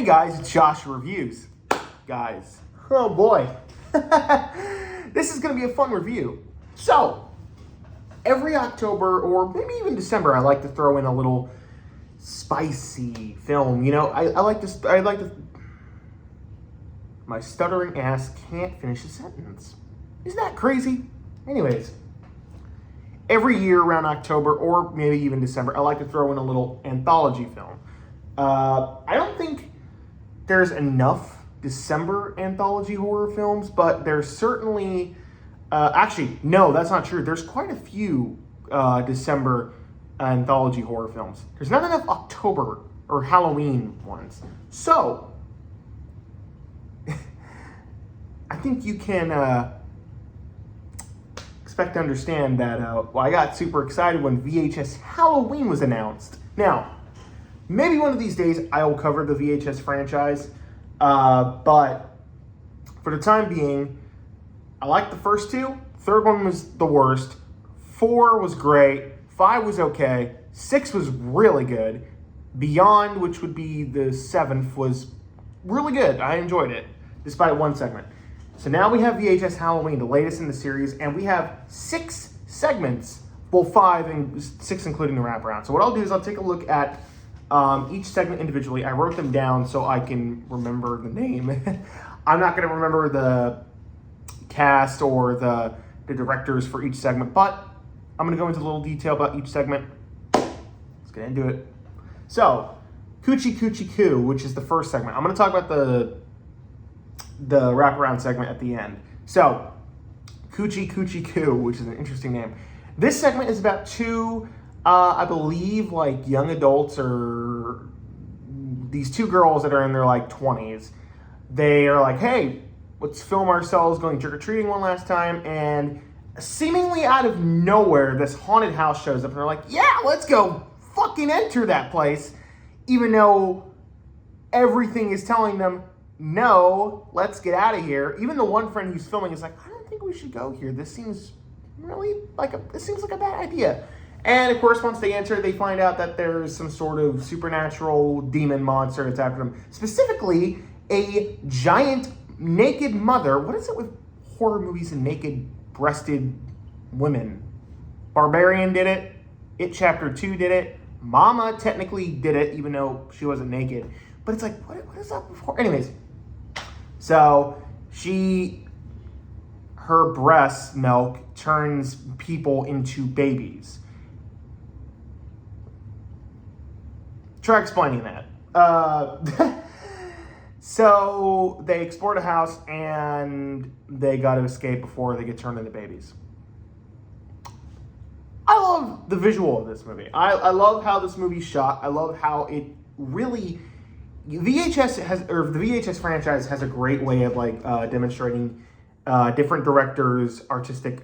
Hey guys, it's Josh Reviews. Guys, oh boy. This is going to be a fun review. So, every October or maybe even December, I like to throw in a little spicy film. You know, I like to, my stuttering ass can't finish a sentence. Isn't that crazy? Anyways, every year around October or maybe even December, I like to throw in a little anthology film. I don't think there's enough December anthology horror films, but there's certainly, actually, no, that's not true. There's quite a few December anthology horror films. There's not enough October or Halloween ones. So, I think you can expect to understand that I got super excited when VHS Halloween was announced. Now, maybe one of these days I will cover the VHS franchise, but for the time being, I liked the first two. Third one was the worst. 4 was great. 5 was okay. 6 was really good. Beyond, which would be the 7th, was really good. I enjoyed it, despite one segment. So now we have VHS Halloween, the latest in the series, and we have 6 segments. Well, 5 and 6 including the wraparound. So what I'll do is I'll take a look at each segment individually. I wrote them down so I can remember the name. I'm not going to remember the cast or the directors for each segment, but I'm going to go into a little detail about each segment. Let's get into it. So, Coochie Coochie Coo, which is the first segment. I'm going to talk about the wraparound segment at the end. So, Coochie Coochie Coo, which is an interesting name. This segment is about two, I believe, like young adults or these two girls that are in their like 20s. They are like, hey, let's film ourselves going trick-or-treating one last time. And seemingly out of nowhere, this haunted house shows up and they're like, yeah, let's go fucking enter that place. Even though everything is telling them, no, let's get out of here. Even the one friend who's filming is like, I don't think we should go here. This seems like a bad idea. And of course, once they enter, they find out that there's some sort of supernatural demon monster that's after them. Specifically, a giant naked mother. What is it with horror movies and naked breasted women? Barbarian did it. It Chapter 2 did it. Mama technically did it, even though she wasn't naked. But it's like, what is up with horror? Anyways, so her breast milk turns people into babies. Try explaining that. So they explore the house and they got to escape before they get turned into babies. I love the visual of this movie. I love how this movie's shot. I love how it really... the VHS franchise has a great way of like demonstrating different directors' artistic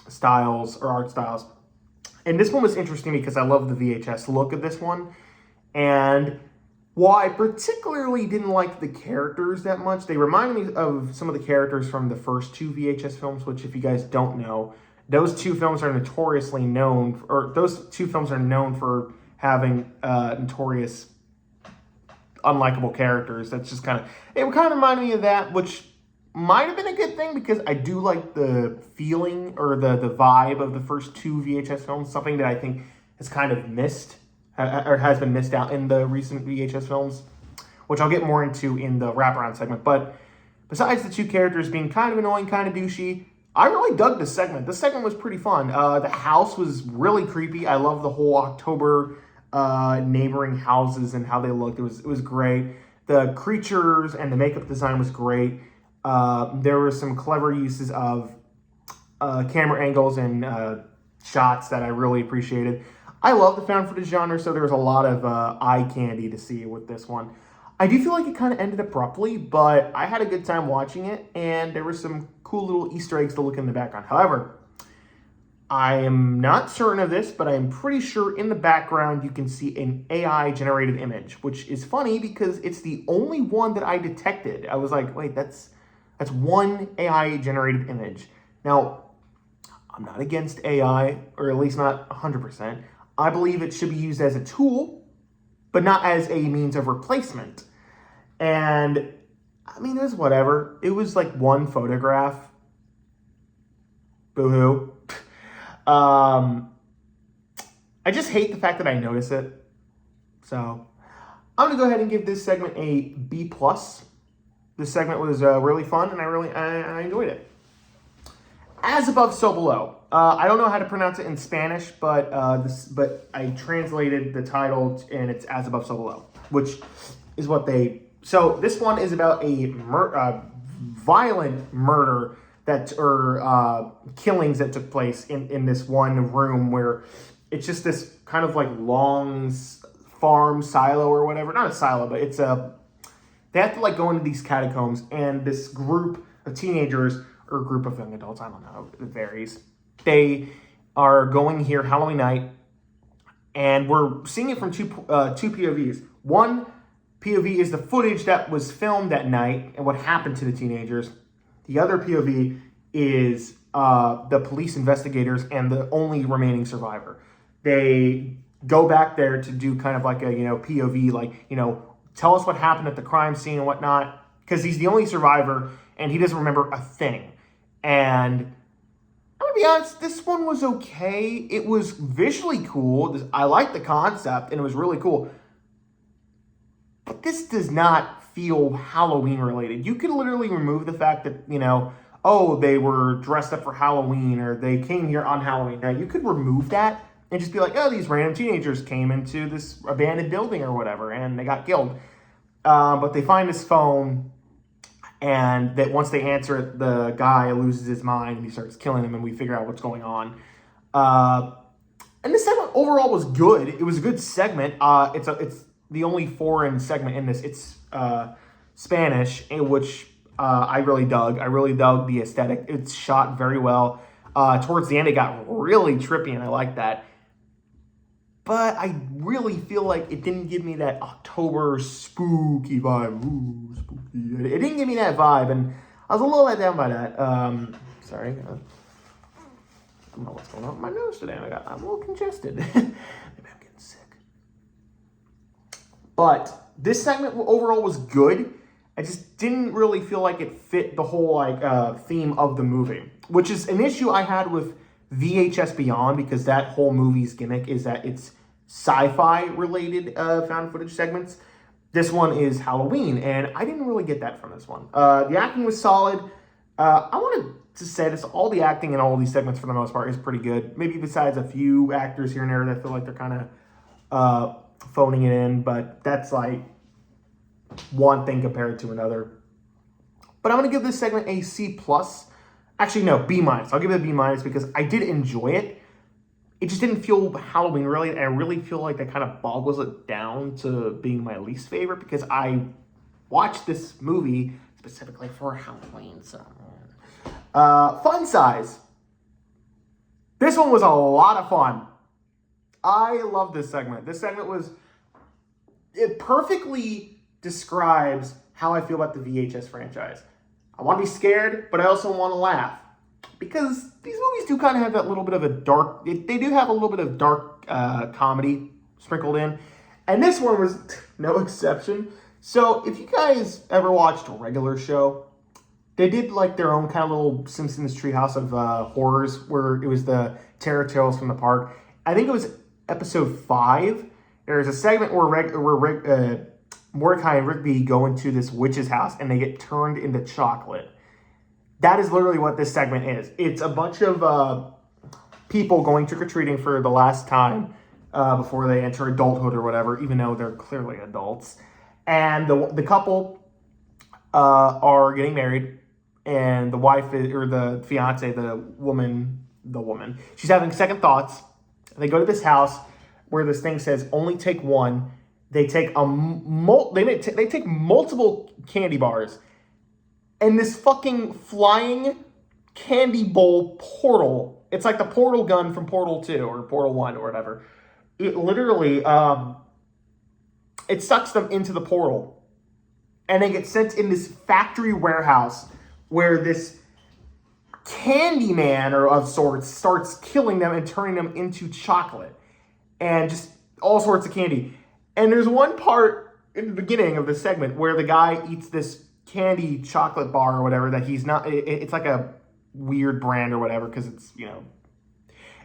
styles or art styles. And this one was interesting because I love the VHS look of this one. And while I particularly didn't like the characters that much, they reminded me of some of the characters from the first 2 VHS films, which if you guys don't know, those 2 films are notoriously known, or those 2 films are known for having notorious unlikable characters. That's just it kind of reminded me of that, which might have been a good thing because I do like the feeling or the vibe of the first 2 VHS films, something that I think has kind of missed or has been missed out in the recent VHS films, which I'll get more into in the wraparound segment. But besides the 2 characters being kind of annoying, kind of douchey, I really dug this segment. This segment was pretty fun. The house was really creepy. I love the whole October neighboring houses and how they looked. It was great. The creatures and the makeup design was great. There were some clever uses of camera angles and shots that I really appreciated. I love the found footage genre, so there was a lot of eye candy to see with this one. I do feel like it kind of ended abruptly, but I had a good time watching it, and there were some cool little Easter eggs to look in the background. However, I am not certain of this, but I am pretty sure in the background you can see an AI-generated image, which is funny because it's the only one that I detected. I was like, wait, that's one AI-generated image. Now, I'm not against AI, or at least not 100%. I believe it should be used as a tool, but not as a means of replacement. And I mean, it was whatever. It was like one photograph. Boo-hoo. I just hate the fact that I notice it. So I'm gonna go ahead and give this segment a B+. This segment was really fun, and I enjoyed it. As above, so below. I don't know how to pronounce it in Spanish, but I translated the title, and it's as above, so below, which is what they. So this one is about a violent murder killings that took place in this one room where it's just this kind of like long farm silo or whatever. Not a silo, but it's a. They have to like go into these catacombs, and this group of teenagers or group of young adults, I don't know, it varies. They are going here Halloween night, and we're seeing it from two POVs. One POV is the footage that was filmed that night and what happened to the teenagers. The other POV is the police investigators and the only remaining survivor. They go back there to do kind of like a POV, like tell us what happened at the crime scene and whatnot, because he's the only survivor and he doesn't remember a thing. And I'm gonna be honest, this one was okay. It was visually cool. I liked the concept and it was really cool. But this does not feel Halloween related. You could literally remove the fact that, they were dressed up for Halloween or they came here on Halloween night. You could remove that and just be like, oh, these random teenagers came into this abandoned building or whatever and they got killed. But they find this phone, and that once they answer it, the guy loses his mind and he starts killing him, and we figure out what's going on. And this segment overall was good. It was a good segment. It's the only foreign segment in this. It's Spanish, which I really dug. I really dug the aesthetic. It's shot very well. Towards the end, it got really trippy, and I like that. But I really feel like it didn't give me that October spooky vibe. Ooh, spooky. It didn't give me that vibe, and I was a little let down by that. Sorry. I don't know what's going on with my nose today. I'm a little congested. Maybe I'm getting sick. But this segment overall was good. I just didn't really feel like it fit the whole theme of the movie, which is an issue I had with VHS Beyond, because that whole movie's gimmick is that it's sci-fi related found footage segments. This one is Halloween, and I didn't really get that from this one. The acting was solid. I wanted to say this, all the acting in all of these segments for the most part is pretty good. Maybe besides a few actors here and there that feel like they're kind of phoning it in, but that's like one thing compared to another. But I'm going to give this segment a C+. Actually, no, B-. I'll give it a B- because I did enjoy it. It just didn't feel Halloween really, and I really feel like that kind of boggles it down to being my least favorite, because I watched this movie specifically for Halloween. So, fun size. This one was a lot of fun. I love this segment. This segment it perfectly describes how I feel about the VHS franchise. I want to be scared, but I also want to laugh. Because these movies do kind of have that little bit of a dark... They do have a little bit of dark comedy sprinkled in. And this one was no exception. So if you guys ever watched a regular show, they did like their own kind of little Simpsons treehouse of horrors, where it was the Terror Tales from the Park. I think it was episode 5. There's a segment where Mordecai and Rigby go into this witch's house and they get turned into chocolate. That is literally what this segment is. It's a bunch of people going trick-or-treating for the last time before they enter adulthood or whatever, even though they're clearly adults. And the couple are getting married, and the wife or the fiance, the woman, she's having second thoughts. They go to this house where this thing says only take one. They take they take multiple candy bars, and this fucking flying candy bowl portal. It's like the portal gun from Portal 2 or Portal 1 or whatever. It literally it sucks them into the portal, and they get sent in this factory warehouse where this candy man or of sorts starts killing them and turning them into chocolate and just all sorts of candy. And there's one part in the beginning of this segment where the guy eats this candy chocolate bar or whatever that he's not. It's like a weird brand or whatever because it's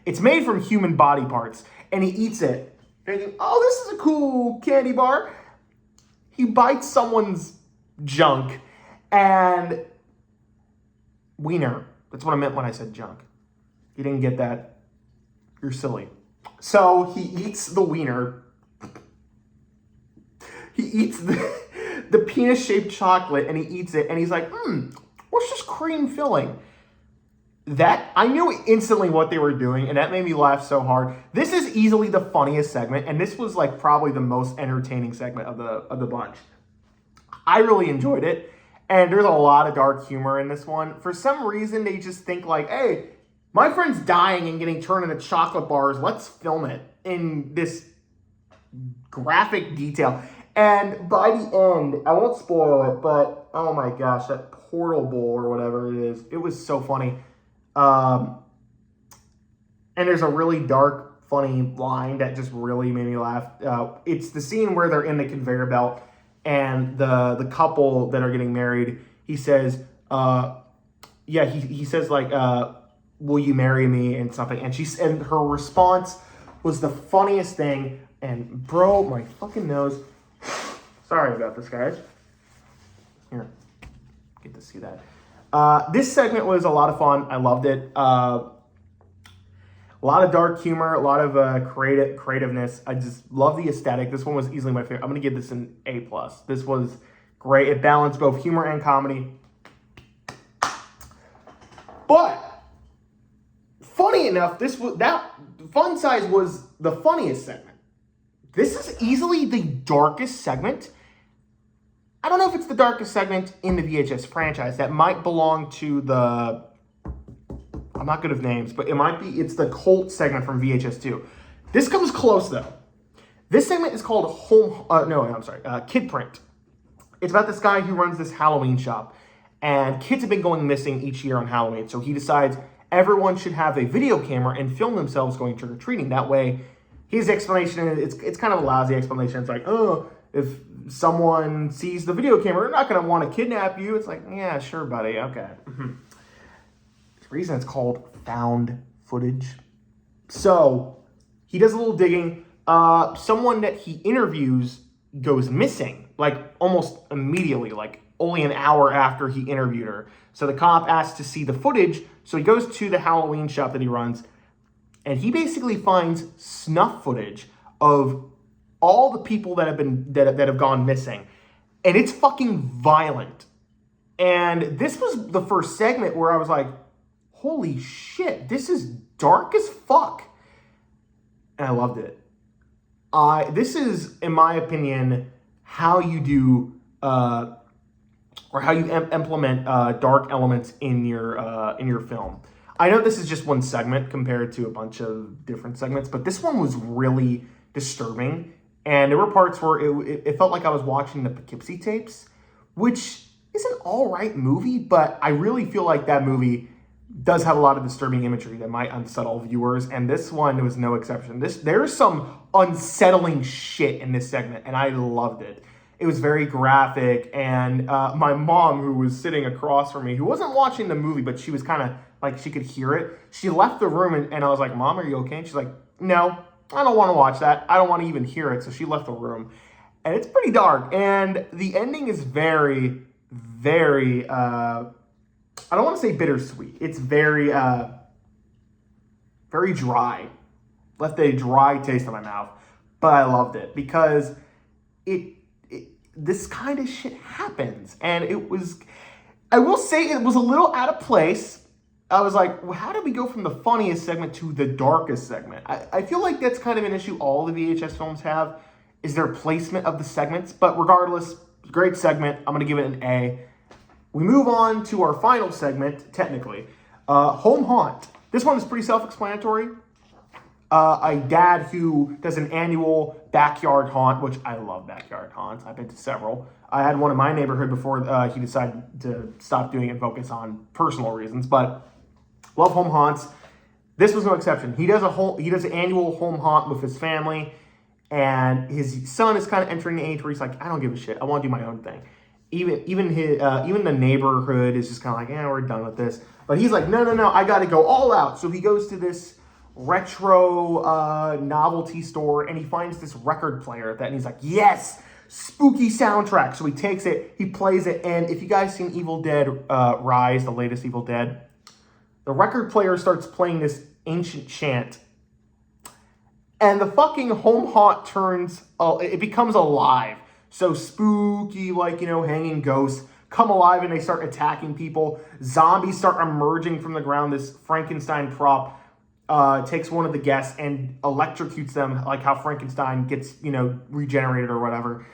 it's made from human body parts, and he eats it, thinking, "Oh, this is a cool candy bar." He bites someone's junk and wiener. That's what I meant when I said junk. You didn't get that? You're silly. So he eats the wiener. He eats the penis-shaped chocolate, and he eats it, and he's like, what's this cream filling? That, I knew instantly what they were doing, and that made me laugh so hard. This is easily the funniest segment, and this was like probably the most entertaining segment of the bunch. I really enjoyed it, and there's a lot of dark humor in this one. For some reason, they just think like, hey, my friend's dying and getting turned into chocolate bars. Let's film it in this graphic detail. And by the end, I won't spoil it, but oh my gosh, that portal bowl or whatever it is, it was so funny. And there's a really dark, funny line that just really made me laugh. It's the scene where they're in the conveyor belt, and the couple that are getting married, he says, he says like, will you marry me and something? And her response was the funniest thing. And bro, my fucking nose. Sorry about this, guys. Here, get to see that. This segment was a lot of fun. I loved it. A lot of dark humor, a lot of creativeness. I just love the aesthetic. This one was easily my favorite. I'm going to give this an A+. This was great. It balanced both humor and comedy. But funny enough, that Fun Size was the funniest segment. This is easily the darkest segment. I don't know if it's the darkest segment in the VHS franchise. That might belong to the... I'm not good with names, but it's the cult segment from VHS 2. This comes close, though. This segment is called Kid Print. It's about this guy who runs this Halloween shop, and kids have been going missing each year on Halloween, so he decides everyone should have a video camera and film themselves going trick-or-treating. That way, his explanation, it's kind of a lousy explanation. It's like, oh, if someone sees the video camera, they're not going to want to kidnap you. It's like, yeah, sure, buddy, okay. The reason it's called found footage. So, he does a little digging. Someone that he interviews goes missing, like almost immediately, like only an hour after he interviewed her. So the cop asks to see the footage. So he goes to the Halloween shop that he runs, and he basically finds snuff footage of all the people that have gone missing, and it's fucking violent. And this was the first segment where I was like, holy shit, this is dark as fuck. And I loved it. This is, in my opinion, how you do, or how you implement dark elements in your film. I know this is just one segment compared to a bunch of different segments, but this one was really disturbing. And there were parts where it felt like I was watching the Poughkeepsie tapes, which is an all right movie, but I really feel like that movie does have a lot of disturbing imagery that might unsettle viewers, and this one was no exception. There's some unsettling shit in this segment, and I loved it. It was very graphic, and my mom, who was sitting across from me, who wasn't watching the movie, but she was kind of like, she could hear it. She left the room, and I was like, Mom, are you okay? And she's like, no, I don't want to watch that. I don't want to even hear it. So she left the room, and it's pretty dark, and the ending is very, very, I don't want to say bittersweet. It's very, very dry. Left a dry taste in my mouth, but I loved it because this kind of shit happens, and I will say it was a little out of place. I was like, well, how did we go from the funniest segment to the darkest segment? I feel like that's kind of an issue all the VHS films have, is their placement of the segments, but regardless, great segment. I'm going to give it an A. We move on to our final segment, technically, Home Haunt. This one is pretty self-explanatory. A dad who does an annual backyard haunt, which I love backyard haunts. I've been to several. I had one in my neighborhood before he decided to stop doing it and focus on personal reasons, but love home haunts. This was no exception. He does an annual home haunt with his family. and his son is kind of entering the age where he's like, I don't give a shit. I want to do my own thing. Even the neighborhood is just kind of like, yeah, we're done with this. But he's like, no, I got to go all out. So he goes to this retro novelty store and he finds this record player and he's like, yes, spooky soundtrack. So he takes it, he plays it, and if you guys seen Evil Dead Rise, the latest Evil Dead, the record player starts playing this ancient chant, and the fucking home haunt it becomes alive. So spooky, like, hanging ghosts come alive and they start attacking people. Zombies start emerging from the ground. This Frankenstein prop takes one of the guests and electrocutes them, like how Frankenstein gets, regenerated or whatever.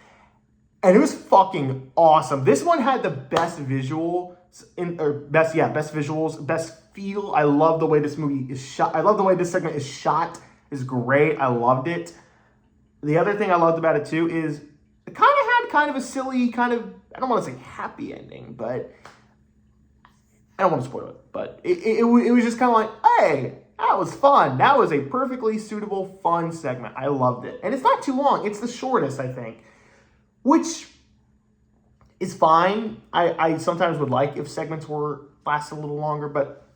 And it was fucking awesome. This one had the best visuals, best visuals, best feel. I love the way this movie is shot. I love the way this segment is shot. It's great. I loved it. The other thing I loved about it too is it kind of a silly, I don't want to say happy ending, but I don't want to spoil it. But it was just kind of like, hey, that was fun. That was a perfectly suitable, fun segment. I loved it. And it's not too long. It's the shortest, I think, which is fine. I sometimes would like if segments lasted a little longer, but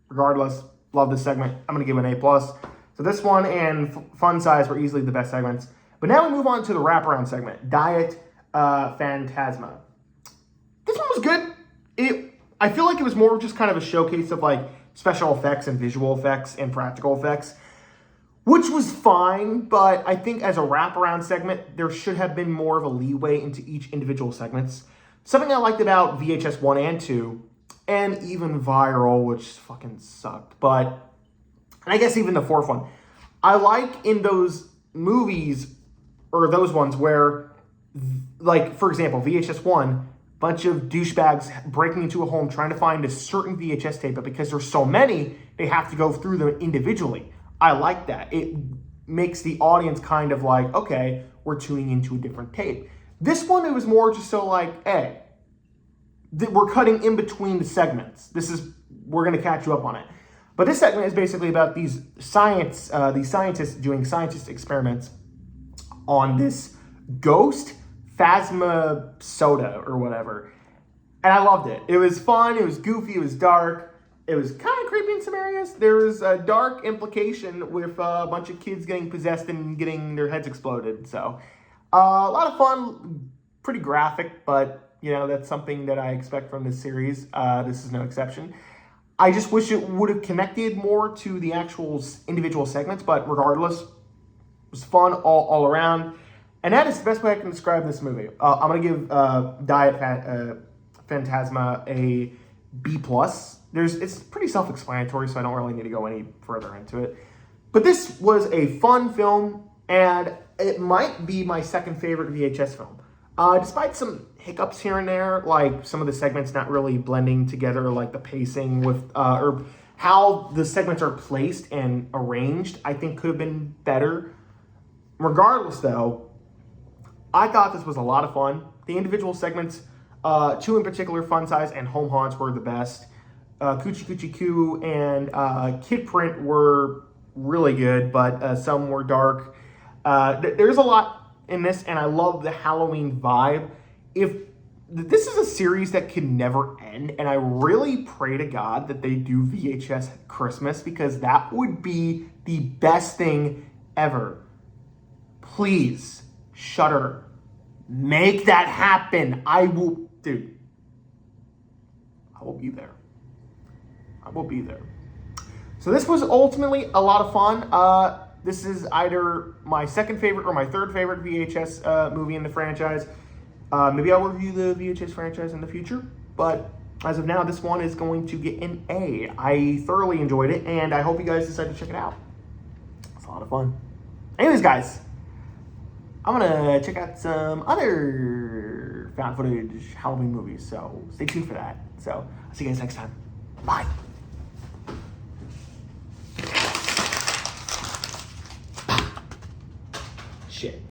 regardless, love this segment. I'm going to give it an A+. So this one and Fun Size were easily the best segments. But now we move on to the wraparound segment, Diet Phantasma. This one was good. I feel like it was more just kind of a showcase of like special effects and visual effects and practical effects, which was fine, but I think as a wraparound segment, there should have been more of a leeway into each individual segments. Something I liked about VHS 1 and 2, and even Viral, which fucking sucked, and I guess even the fourth one, I like in those movies, or those ones where, like, for example, VHS 1, bunch of douchebags breaking into a home trying to find a certain VHS tape, but because there's so many, they have to go through them individually. I like that. It makes the audience kind of like, okay, we're tuning into a different tape. This one, it was more just so like, hey, we're cutting in between the segments. We're going to catch you up on it. But this segment is basically about these scientists doing scientist experiments on this ghost Phasma soda or whatever. And I loved it. It was fun. It was goofy. It was dark. It was kind of creepy in some areas. There was a dark implication with a bunch of kids getting possessed and getting their heads exploded. So a lot of fun, pretty graphic, but that's something that I expect from this series. This is no exception. I just wish it would have connected more to the actual individual segments, but regardless, it was fun all around. And that is the best way I can describe this movie. I'm going to give Diet Phantasma a B+. It's pretty self-explanatory, so I don't really need to go any further into it. But this was a fun film, and it might be my second favorite VHS film. Despite some hiccups here and there, like some of the segments not really blending together, like the pacing with, or how the segments are placed and arranged, I think could have been better. Regardless, though, I thought this was a lot of fun. The individual segments, two in particular, Fun Size and Home Haunts, were the best. Coochie Coochie Coo and Kid Print were really good, but some were dark. There's a lot in this, and I love the Halloween vibe. If this is a series that can never end, and I really pray to God that they do VHS at Christmas, because that would be the best thing ever. Please, Shudder, make that happen. I will be there. I will be there. So this was ultimately a lot of fun. This is either my second favorite or my third favorite VHS movie in the franchise. Maybe I'll review the VHS franchise in the future, but as of now, this one is going to get an A. I thoroughly enjoyed it, and I hope you guys decide to check it out. It's a lot of fun. Anyways, guys, I'm going to check out some other found footage Halloween movies, so stay tuned for that. So I'll see you guys next time. Bye. Shit.